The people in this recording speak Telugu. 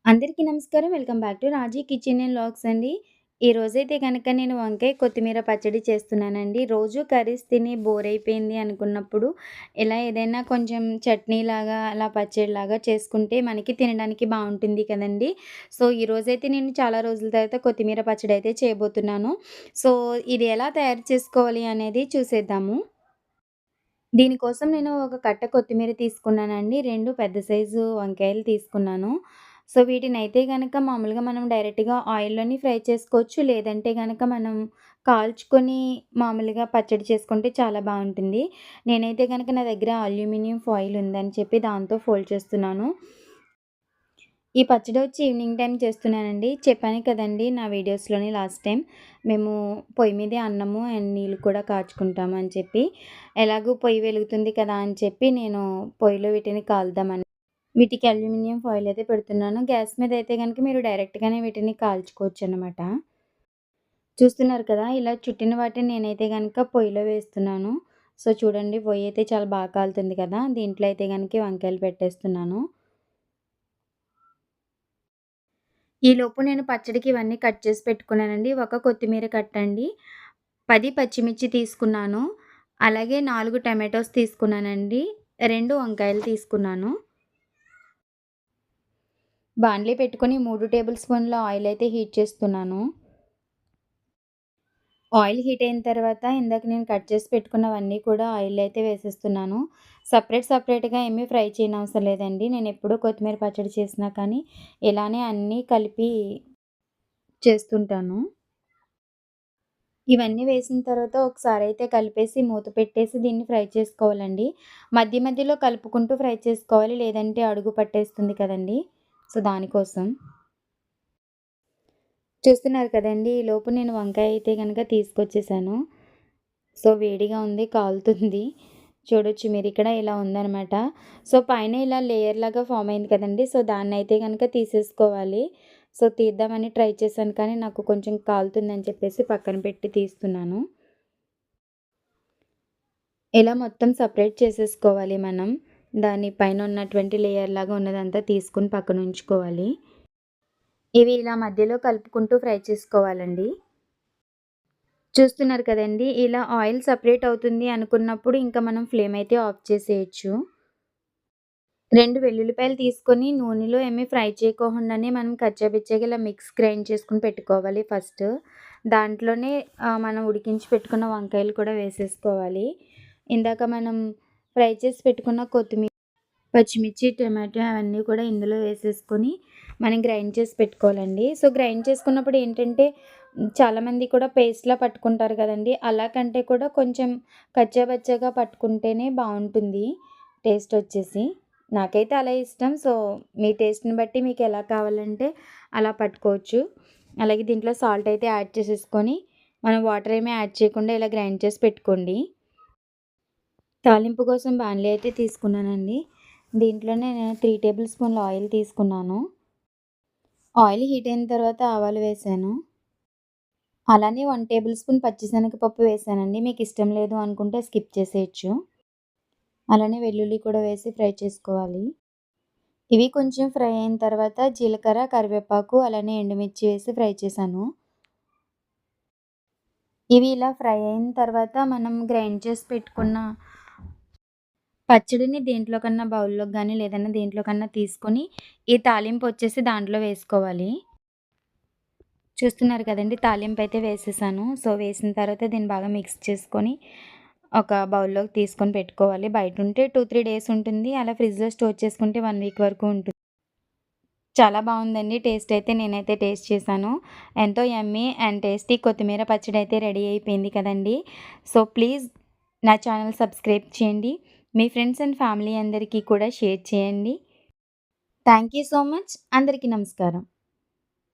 అందరికీ నమస్కారం. Welcome back to Raji kitchen and vlogs అండి. ఈరోజైతే గనక నేను వంకాయ, కొత్తిమీర పచ్చడి చేస్తున్నానండి. రోజు కర్రీస్ తిని బోర్ అయిపోయింది అనుకున్నప్పుడు ఇలా ఏదైనా కొంచెం చట్నీలాగా అలా పచ్చడిలాగా చేసుకుంటే మనకి తినడానికి బావుంటుంది కదండీ! సో, ఈరోజైతే నేను చాలా రోజుల తర్వాత కొత్తిమీర పచ్చడి అయితే చేయబోతున్నాను. సో, ఇది ఎలా తయారు చేసుకోవాలి అనేది చూసేద్దాము. దీనికోసం నేను ఒక కట్ట కొత్తిమీర తీసుకున్నానండి. 2 పెద్ద సైజు వంకాయలు తీసుకున్నాను. సో, వీటినైతే గనక మామూలుగా మనం డైరెక్ట్‌గా ఆయిల్‌లోని ఫ్రై చేసుకోవచ్చు. లేదంటే గనక మనం కాల్చుకొని మామూలుగా పచ్చడి చేసుకుంటే చాలా బావుంటుంది. నేనైతే గనక నా దగ్గర అల్యూమినియం ఫాయిల్ ఉందని చెప్పి దాంతో ఫోల్డ్ చేస్తున్నాను. ఈ పచ్చడి వచ్చి ఈవినింగ్ టైమ్ చేస్తున్నానండి. చెప్పాను కదండీ నా వీడియోస్‌లోని లాస్ట్ టైం. మేము పొయ్యి మీదే అన్నము అండ్ నీళ్ళు కూడా కాచుకుంటాము అని చెప్పి. ఎలాగో పొయ్యి వెలుగుతుంది కదా అని చెప్పి నేను పొయ్యిలో వీటిని కాలుద్దామని వీటికి అల్యూమినియం ఫాయిల్ అయితే పెడుతున్నాను. గ్యాస్ మీద అయితే గనుక మీరు డైరెక్ట్‌గానే వీటిని కాల్చుకోవచ్చనమాట. చూస్తున్నారు కదా! ఇలా చుట్టిన వాటిని నేనైతే గనుక పొయ్యిలో వేస్తున్నాను. సో, చూడండి పొయ్యి అయితే చాలా బాగా కాలుతుంది కదా! దీంట్లో అయితే గనుక వంకాయలు పెట్టేస్తున్నాను. ఈలోపు నేను పచ్చడికి ఇవన్నీ కట్ చేసి పెట్టుకున్నానండి. ఒక కొత్తిమీర కట్టండి, 10 పచ్చిమిర్చి తీసుకున్నాను. అలాగే 4 టమాటోస్ తీసుకున్నానండి. 2 వంకాయలు తీసుకున్నాను. బాండ్లీ పెట్టుకొని 3 టేబుల్ స్పూన్ల ఆయిల్ అయితే హీట్ చేస్తున్నాను. ఆయిల్ హీట్ అయిన తర్వాత ఇందాక నేను కట్ చేసి పెట్టుకున్నవన్నీ కూడా ఆయిల్‌లో అయితే వేసేస్తున్నాను. సెపరేట్‌గా ఏమీ ఫ్రై చేయనవసరం లేదండి. నేనెప్పుడూ కొత్తిమీర పచ్చడి చేసినా కానీ ఇలానే అన్నీ కలిపి చేస్తుంటాను. ఇవన్నీ వేసిన తర్వాత ఒకసారైతే కలిపేసి మూత పెట్టేసి దీన్ని ఫ్రై చేసుకోవాలండి. మధ్యలో కలుపుకుంటూ ఫ్రై చేసుకోవాలి. లేదంటే అడుగు పట్టేస్తుంది కదండీ! సో, దానికోసం. చూస్తున్నారు కదండీ! ఈలోపు నేను వంకాయ అయితే గనక తీసుకొచ్చేసాను. సో, వేడిగా ఉంది, కాలుతుంది. చూడొచ్చు మీరిక్కడ ఇలా ఉందనమాట. సో, పైన ఇలా లేయర్ లాగా ఫార్మ్ అయింది కదండీ! సో, దాన్నయితే గనక తీసేసుకోవాలి. సో, తీద్దామని ట్రై చేశాను కానీ నాకు కొంచెం కాలుతుందని చెప్పేసి పక్కన పెట్టి తీస్తున్నాను. ఇలా మొత్తం సెపరేట్ చేసేసుకోవాలి మనం. దాని పైన ఉన్నటువంటి లేయర్ లాగా ఉన్నదంతా తీసుకొని పక్కనుంచుకోవాలి. ఇవి ఇలా మధ్యలో కలుపుకుంటూ ఫ్రై చేసుకోవాలండి. చూస్తున్నారు కదండీ! ఇలా ఆయిల్ సెపరేట్ అవుతుంది అనుకున్నప్పుడు ఇంకా మనం ఫ్లేమ్ అయితే ఆఫ్ చేసేయొచ్చు. 2 వెల్లుల్లిపాయలు తీసుకొని నూనెలో ఏమి ఫ్రై చేయకోకుండానే మనం కచ్చాపిచ్చాగా ఇలా మిక్స్ గ్రైండ్ చేసుకొని పెట్టుకోవాలి ఫస్ట్. దాంట్లోనే మనం ఉడికించి పెట్టుకున్న వంకాయలు కూడా వేసేసుకోవాలి. ఇందాక మనం ఫ్రై చేసి పెట్టుకున్న కొత్తిమీర, పచ్చిమిర్చి, టమాటో అవన్నీ కూడా ఇందులో వేసేసుకొని మనం గ్రైండ్ చేసి పెట్టుకోవాలండి. సో, గ్రైండ్ చేసుకున్నప్పుడు ఏంటంటే చాలామంది కూడా పేస్ట్‌లా పట్టుకుంటారు కదండీ! అలా కంటే కూడా కొంచెం కచ్చాపచ్చాగా పట్టుకుంటేనే బావుంటుంది టేస్ట్ వచ్చేసి. నాకైతే అలా ఇష్టం. సో, మీ టేస్ట్‌ని బట్టి మీకెలా కావాలంటే అలా పట్టుకోవచ్చు. అలాగే దీంట్లో సాల్ట్ అయితే యాడ్ చేసేసుకొని మనం వాటర్ ఏమి యాడ్ చేయకుండా ఇలా గ్రైండ్ చేసి పెట్టుకోండి. తాలింపు కోసం బాణలి అయితే తీసుకున్నానండి. దీంట్లోనే నేను 3 టేబుల్ స్పూన్ల ఆయిల్ తీసుకున్నాను. ఆయిల్ హీట్ అయిన తర్వాత ఆవాలు వేశాను. అలానే 1 టేబుల్ స్పూన్ పచ్చిశనగపప్పు వేశానండి. మీకు ఇష్టం లేదు అనుకుంటే స్కిప్ చేసేయొచ్చు. అలానే వెల్లుల్లి కూడా వేసి ఫ్రై చేసుకోవాలి. ఇవి కొంచెం ఫ్రై అయిన తర్వాత జీలకర్ర, కరివేపాకు అలానే ఎండుమిర్చి వేసి ఫ్రై చేశాను. ఇవి ఇలా ఫ్రై అయిన తర్వాత మనం గ్రైండ్ చేసి పెట్టుకున్న పచ్చడిని దేంట్లో కన్నా బౌల్‌లోకి గానీ, లేదన్నా దేంట్లో కన్నా తీసుకొని, ఈ తాలింపు వచ్చేసి దాంట్లో వేసుకోవాలి. చూస్తున్నారు కదండీ! తాలింపయితే వేసేసాను. సో, వేసిన తర్వాత దీన్ని బాగా మిక్స్ చేసుకొని, ఒక బౌల్‌లోకి తీసుకొని పెట్టుకోవాలి. బయటుంటే 2, 3 డేస్ ఉంటుంది. అలా ఫ్రిడ్జ్‌లో స్టోర్ చేసుకుంటే 1 వీక్ వరకు ఉంటుంది. చాలా బావుందండి. టేస్ట్ అయితే నేనైతే టేస్ట్ చేశాను. ఎంతో యమ్మీ అండ్ టేస్టీ కొత్తిమీర పచ్చడైతే రెడీ అయిపోయింది కదండీ! సో, ప్లీజ్ నా ఛానల్ సబ్స్క్రైబ్ చేయండి. మీ ఫ్రెండ్స్ అండ్ ఫ్యామిలీ అందరికీ కూడా షేర్ చేయండి. Thank you so much. అందరికీ నమస్కారం.